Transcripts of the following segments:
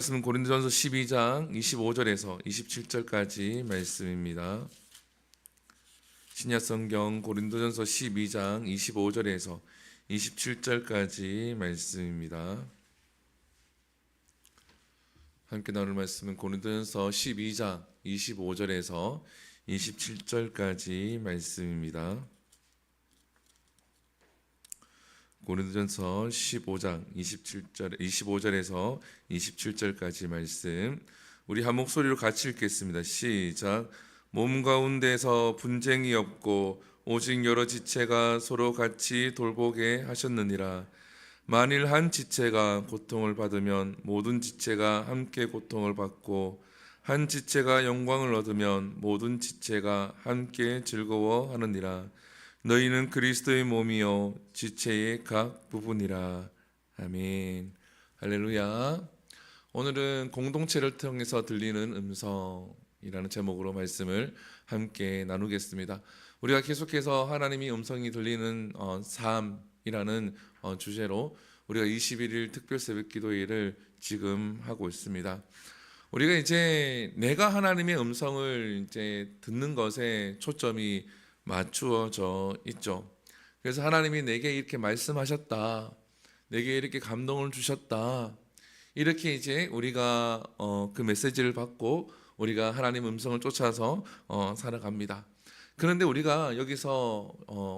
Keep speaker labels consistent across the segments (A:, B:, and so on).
A: 말씀은 고린도전서 12장 25절에서 27절까지 말씀입니다. 신약성경 고린도전서 12장 25절에서 27절까지 말씀입니다. 함께 나눌 말씀은 고린도전서 12장 25절에서 27절까지 말씀입니다. 고린도전서 15장 25절에서 27절까지 말씀, 우리 한 목소리로 같이 읽겠습니다. 시작. 몸 가운데서 분쟁이 없고 오직 여러 지체가 서로 같이 돌보게 하셨느니라. 만일 한 지체가 고통을 받으면 모든 지체가 함께 고통을 받고, 한 지체가 영광을 얻으면 모든 지체가 함께 즐거워하느니라. 너희는 그리스도의 몸이요 지체의 각 부분이라. 아멘. 할렐루야. 오늘은 공동체를 통해서 들리는 음성이라는 제목으로 말씀을 함께 나누겠습니다. 우리가 계속해서 하나님이 음성이 들리는 삶이라는 주제로 우리가 21일 특별 새벽 기도회를 지금 하고 있습니다. 우리가 이제 내가 하나님의 음성을 이제 듣는 것에 초점이 맞추어져 있죠. 그래서 하나님이 내게 이렇게 말씀하셨다, 내게 이렇게 감동을 주셨다, 이렇게 이제 우리가 그 메시지를 받고 우리가 하나님 음성을 쫓아서 살아갑니다. 그런데 우리가 여기서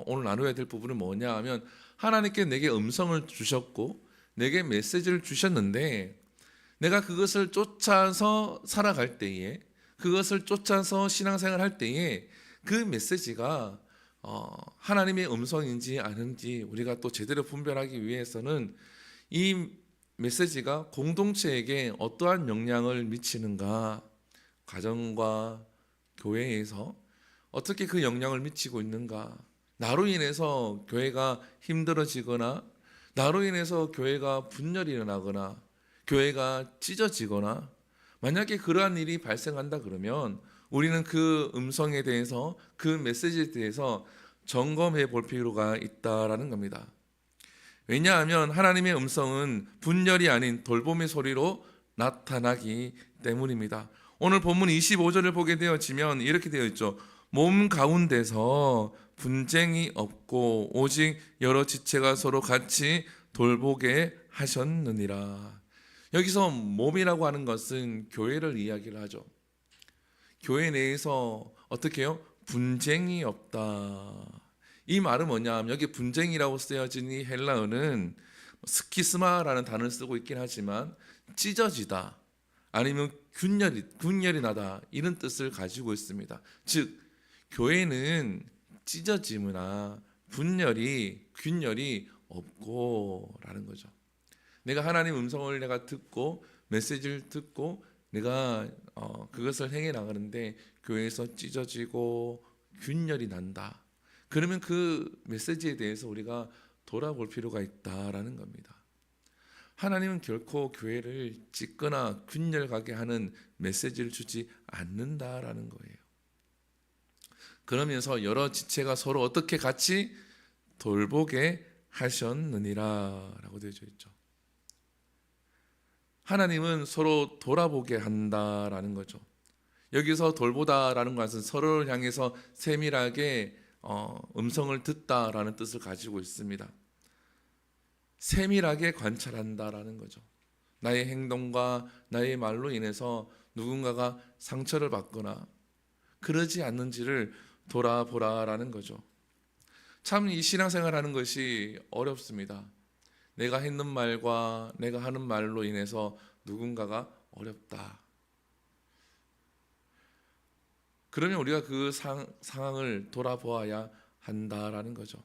A: 오늘 나눠야 될 부분은 뭐냐 하면, 하나님께 내게 음성을 주셨고 내게 메시지를 주셨는데 내가 그것을 쫓아서 살아갈 때에, 그것을 쫓아서 신앙생활 할 때에 그 메시지가 하나님의 음성인지 아닌지 우리가 또 제대로 분별하기 위해서는 이 메시지가 공동체에게 어떠한 영향을 미치는가, 가정과 교회에서 어떻게 그 영향을 미치고 있는가, 나로 인해서 교회가 힘들어지거나, 나로 인해서 교회가 분열이 일어나거나, 교회가 찢어지거나, 만약에 그러한 일이 발생한다 그러면 우리는 그 음성에 대해서, 그 메시지에 대해서 점검해 볼 필요가 있다라는 겁니다. 왜냐하면 하나님의 음성은 분열이 아닌 돌봄의 소리로 나타나기 때문입니다. 오늘 본문 25절을 보게 되어지면 이렇게 되어 있죠. 몸 가운데서 분쟁이 없고 오직 여러 지체가 서로 같이 돌보게 하셨느니라. 여기서 몸이라고 하는 것은 교회를 이야기를 하죠. 교회 내에서 어떻게 해요? 분쟁이 없다. 이 말은 뭐냐 하면, 여기 분쟁이라고 쓰여진 이 헬라어는 스키스마라는 단어를 쓰고 있긴 하지만 찢어지다, 아니면 균열이 나다, 이런 뜻을 가지고 있습니다. 즉 교회는 찢어짐이나 균열이 없고 라는 거죠. 내가 하나님 음성을 내가 듣고 메시지를 듣고 내가 그것을 행해 나가는데 교회에서 찢어지고 균열이 난다, 그러면 그 메시지에 대해서 우리가 돌아볼 필요가 있다라는 겁니다. 하나님은 결코 교회를 찢거나 균열가게 하는 메시지를 주지 않는다라는 거예요. 그러면서 여러 지체가 서로 어떻게 같이 돌보게 하셨느니라 라고 되어 있죠. 하나님은 서로 돌아보게 한다라는 거죠. 여기서 돌보다라는 것은 서로를 향해서 세밀하게 음성을 듣다라는 뜻을 가지고 있습니다. 세밀하게 관찰한다라는 거죠. 나의 행동과 나의 말로 인해서 누군가가 상처를 받거나 그러지 않는지를 돌아보라라는 거죠. 참 이 신앙생활하는 것이 어렵습니다. 내가 했는 말과 내가 하는 말로 인해서 누군가가 어렵다. 그러면 우리가 그 상황을 돌아보아야 한다라는 거죠.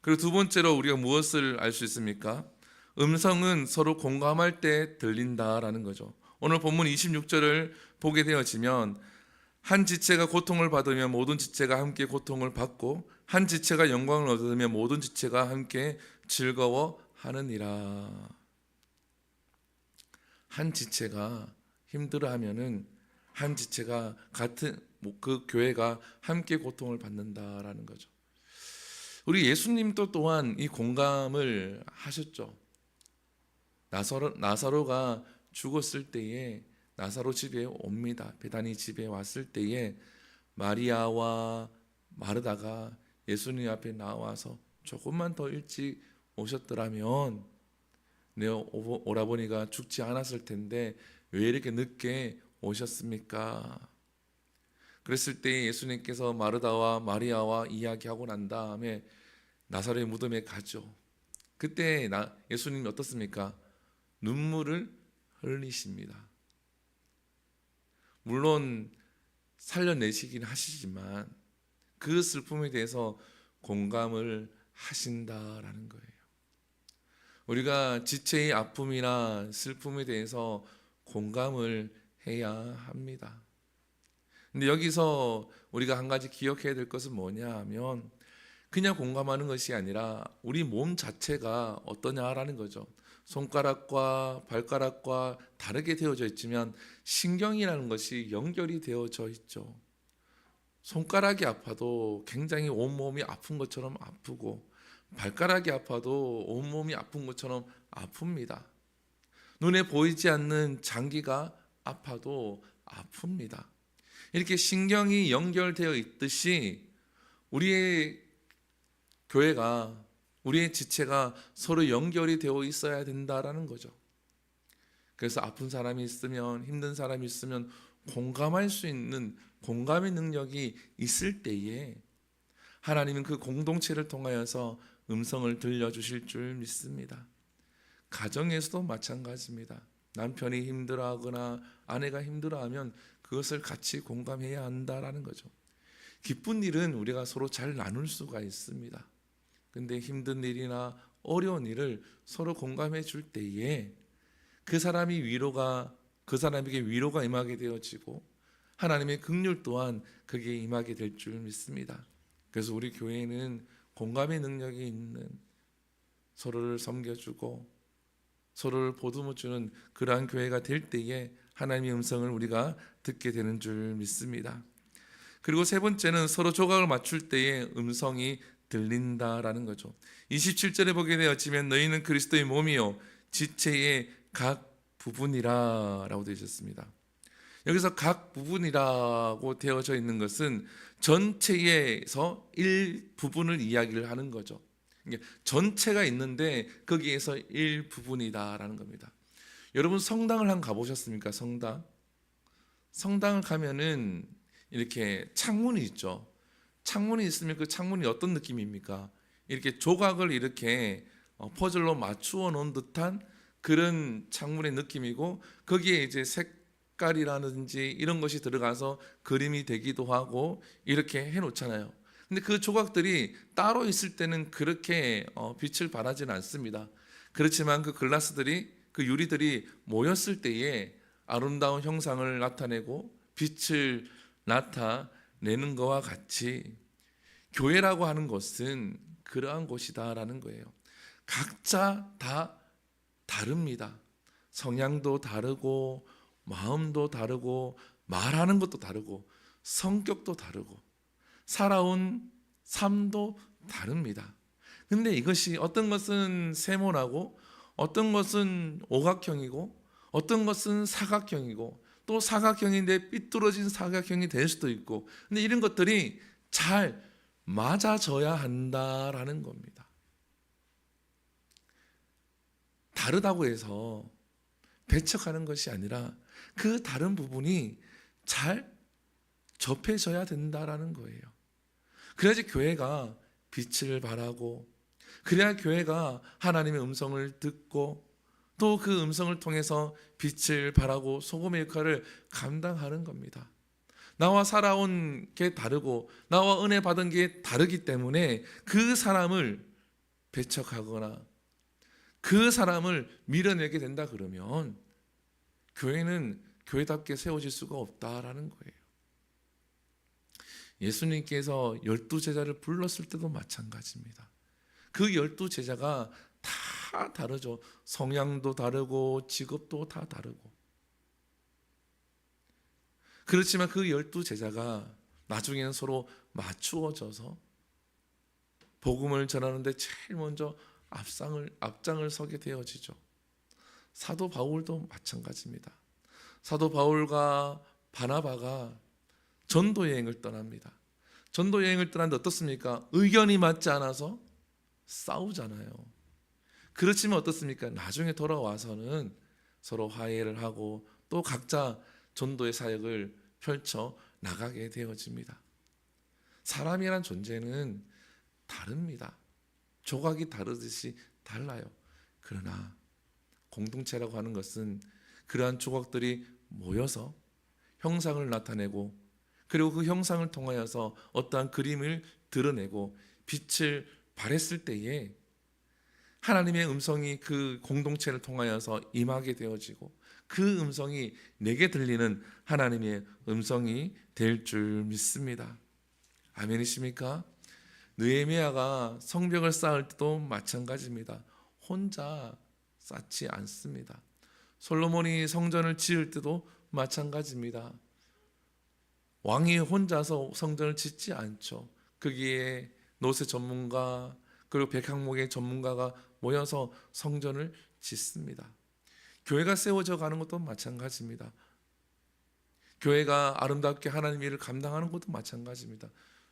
A: 그리고 두 번째로 우리가 무엇을 알 수 있습니까? 음성은 서로 공감할 때 들린다라는 거죠. 오늘 본문 26절을 보게 되어지면, 한 지체가 고통을 받으면 모든 지체가 함께 고통을 받고, 한 지체가 영광을 얻으면 모든 지체가 함께 즐거워하느니라. 한 지체가 힘들어하면은 한 지체가 같은 그 교회가 함께 고통을 받는다라는 거죠. 우리 예수님도 또한 이 공감을 하셨죠. 나사로가 죽었을 때에 나사로 집에 옵니다. 베다니 집에 왔을 때에 마리아와 마르다가 예수님 앞에 나와서 조금만 더 일찍 오셨더라면 내 오라버니가 죽지 않았을 텐데 왜 이렇게 늦게 오셨습니까? 그랬을 때 예수님께서 마르다와 마리아와 이야기하고 난 다음에 나사로의 무덤에 가죠. 그때 예수님이 어떻습니까? 눈물을 흘리십니다. 물론 살려내시긴 하시지만 그 슬픔에 대해서 공감을 하신다라는 거예요. 우리가 지체의 아픔이나 슬픔에 대해서 공감을 해야 합니다. 근데 여기서 우리가 한 가지 기억해야 될 것은 뭐냐 하면 그냥 공감하는 것이 아니라 우리 몸 자체가 어떠냐라는 거죠. 손가락과 발가락과 다르게 되어져 있지만 신경이라는 것이 연결이 되어져 있죠. 손가락이 아파도 굉장히 온몸이 아픈 것처럼 아프고 발가락이 아파도 온몸이 아픈 것처럼 아픕니다. 눈에 보이지 않는 장기가 아파도 아픕니다. 이렇게 신경이 연결되어 있듯이 우리의 교회가, 우리의 지체가 서로 연결이 되어 있어야 된다라는 거죠. 그래서 아픈 사람이 있으면, 힘든 사람이 있으면 공감할 수 있는 공감의 능력이 있을 때에 하나님은 그 공동체를 통하여서 음성을 들려주실 줄 믿습니다. 가정에서도 마찬가지입니다. 남편이 힘들어하거나 아내가 힘들어하면 그것을 같이 공감해야 한다라는 거죠. 기쁜 일은 우리가 서로 잘 나눌 수가 있습니다. 근데 힘든 일이나 어려운 일을 서로 공감해 줄 때에 그 사람에게 위로가 임하게 되어지고 하나님의 긍휼 또한 그게 임하게 될 줄 믿습니다. 그래서 우리 교회는 공감의 능력이 있는, 서로를 섬겨주고 서로를 보듬어주는 그러한 교회가 될 때에 하나님의 음성을 우리가 듣게 되는 줄 믿습니다. 그리고 세 번째는 서로 조각을 맞출 때에 음성이 들린다라는 거죠. 27절에 보게 되었지만 너희는 그리스도의 몸이요 지체의 각 부분이라 라고 되어 있었습니다. 여기서 각 부분이라고 되어져 있는 것은 전체에서 일부분을 이야기를 하는 거죠. 전체가 있는데 거기에서 일부분이다라는 겁니다. 여러분 성당을 한번 가보셨습니까? 성당을 가면은 이렇게 창문이 있죠. 창문이 있으면 그 창문이 어떤 느낌입니까? 이렇게 조각을 이렇게 퍼즐로 맞추어 놓은 듯한 그런 창문의 느낌이고 거기에 이제 색깔이라든지 이런 것이 들어가서 그림이 되기도 하고 이렇게 해놓잖아요. 근데 그 조각들이 따로 있을 때는 그렇게 빛을 발하지는 않습니다. 그렇지만 그 글라스들이, 그 유리들이 모였을 때에 아름다운 형상을 나타내고 빛을 나타내는 것과 같이 교회라고 하는 것은 그러한 곳이다라는 거예요. 각자 다 다릅니다. 성향도 다르고 마음도 다르고 말하는 것도 다르고 성격도 다르고 살아온 삶도 다릅니다. 근데 이것이 어떤 것은 세모나고 어떤 것은 오각형이고 어떤 것은 사각형이고 또 사각형인데 삐뚤어진 사각형이 될 수도 있고 근데 이런 것들이 잘 맞아져야 한다라는 겁니다. 다르다고 해서 배척하는 것이 아니라 그 다른 부분이 잘 접해져야 된다라는 거예요. 그래야지 교회가 빛을 발하고 그래야 교회가 하나님의 음성을 듣고 또 그 음성을 통해서 빛을 발하고 소금의 역할을 감당하는 겁니다. 나와 살아온 게 다르고 나와 은혜 받은 게 다르기 때문에 그 사람을 배척하거나 그 사람을 밀어내게 된다 그러면 교회는 교회답게 세워질 수가 없다라는 거예요. 예수님께서 12제자를 불렀을 때도 마찬가지입니다. 그 12제자가 다 다르죠. 성향도 다르고 직업도 다 다르고. 그렇지만 그 12제자가 나중에는 서로 맞추어져서 복음을 전하는데 제일 먼저 앞장을 서게 되어지죠. 사도 바울도 마찬가지입니다. 사도 바울과 바나바가 전도 여행을 떠납니다. 전도 여행을 떠났는데 어떻습니까? 의견이 맞지 않아서 싸우잖아요. 그렇지만 어떻습니까? 나중에 돌아와서는 서로 화해를 하고 또 각자 전도의 사역을 펼쳐 나가게 되어집니다. 사람이란 존재는 다릅니다. 조각이 다르듯이 달라요. 그러나 공동체라고 하는 것은 그러한 조각들이 모여서 형상을 나타내고 그리고 그 형상을 통하여서 어떠한 그림을 드러내고 빛을 발했을 때에 하나님의 음성이 그 공동체를 통하여서 임하게 되어지고 그 음성이 내게 들리는 하나님의 음성이 될 줄 믿습니다. 아멘이십니까? 느헤미야가 성벽을 쌓을 때도 마찬가지입니다. 혼자 쌓지 않습니다. 솔로몬이 성전을 지을 때도 마찬가지입니다. 왕이 혼자서 성전을 짓지 않죠. 거기에 노세 전문가 그리고 백항목의 전문가가 모여서 성전을 짓습니다. 교회가 세워져 가는 것도 마찬가지입니다. 교회가 아름답게 하나님 일을 감당하는 것도 마찬가지입니다.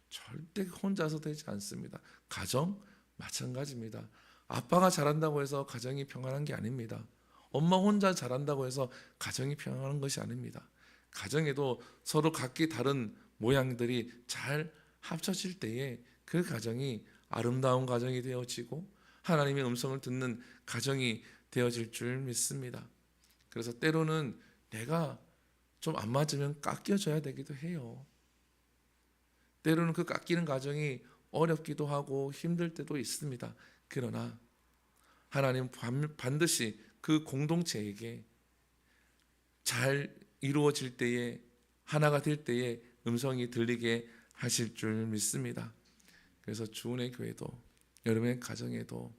A: 절대 혼자서 되지 않습니다. 가정 마찬가지입니다. 아빠가 잘한다고 해서 가정이 평안한 게 아닙니다. 엄마 혼자 잘한다고 해서 가정이 평안한 것이 아닙니다. 가정에도 서로 각기 다른 모양들이 잘 합쳐질 때에 그 가정이 아름다운 가정이 되어지고 하나님의 음성을 듣는 가정이 되어질 줄 믿습니다. 그래서 때로는 내가 좀 안 맞으면 깎여줘야 되기도 해요. 때로는 그 깎이는 과정이 어렵기도 하고 힘들 때도 있습니다. 그러나 하나님 반드시 그 공동체에게 잘 이루어질 때에 하나가 될 때에 음성이 들리게 하실 줄 믿습니다. 그래서 주은혜 교회도 여러분의 가정에도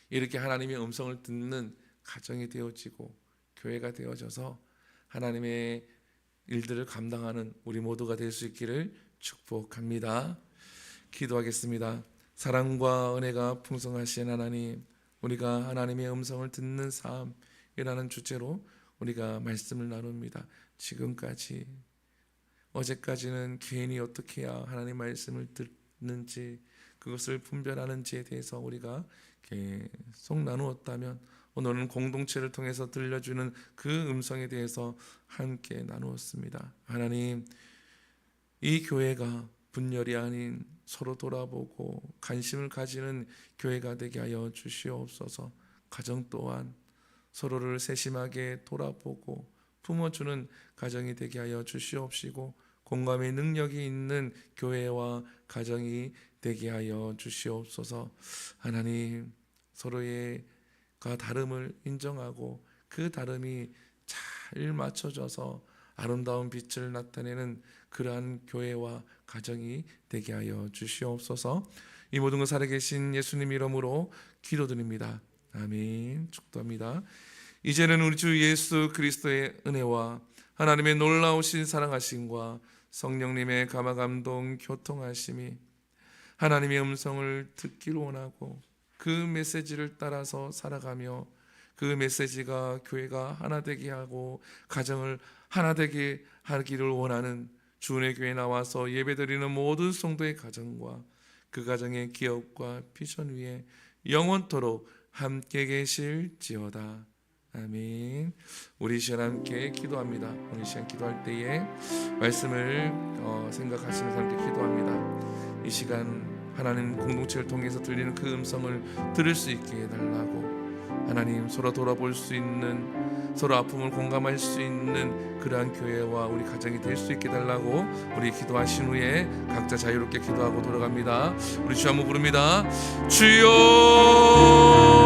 A: 이렇게 하나님의 음성을 듣는 가정이 되어지고 교회가 되어져서 하나님의 일들을 감당하는 우리 모두가 될 수 있기를 축복합니다. 기도하겠습니다. 사랑과 은혜가 풍성하신 하나님, 우리가 하나님의 음성을 듣는 삶이라는 주제로 우리가 말씀을 나눕니다. 지금까지 어제까지는 괜히 어떻게 해야 하나님 말씀을 듣는지 그것을 분별하는지에 대해서 우리가 계속 나누었다면 오늘은 공동체를 통해서 들려주는 그 음성에 대해서 함께 나누었습니다. 하나님, 이 교회가 분열이 아닌 서로 돌아보고 관심을 가지는 교회가 되게 하여 주시옵소서. 가정 또한 서로를 세심하게 돌아보고 품어주는 가정이 되게 하여 주시옵시고 공감의 능력이 있는 교회와 가정이 되게 하여 주시옵소서. 하나님, 서로의 다름을 인정하고 그 다름이 잘 맞춰져서 아름다운 빛을 나타내는 그러한 교회와 가정이 되게 하여 주시옵소서. 이 모든 것 살아계신 예수님 이름으로 기도드립니다. 아멘. 축도합니다. 이제는 우리 주 예수 그리스도의 은혜와 하나님의 놀라우신 사랑하심과 성령님의 감화감동 교통하심이 하나님의 음성을 듣기를 원하고 그 메시지를 따라서 살아가며 그 메시지가 교회가 하나 되게 하고 가정을 하나 되게 하기를 원하는 주은혜 교회에 나와서 예배드리는 모든 성도의 가정과 그 가정의 기업과 비전 위에 영원토록 함께 계실지어다. 아멘. 우리 시간 함께 기도합니다. 우리 시간 기도할 때에 말씀을 생각하시면서 함께 기도합니다. 이 시간 하나님 공동체를 통해서 들리는 그 음성을 들을 수 있게 해달라고, 하나님 서로 돌아볼 수 있는, 서로 아픔을 공감할 수 있는 그러한 교회와 우리 가정이 될 수 있게 해달라고 우리 기도하신 후에 각자 자유롭게 기도하고 돌아갑니다. 우리 주 한번 부릅니다. 주여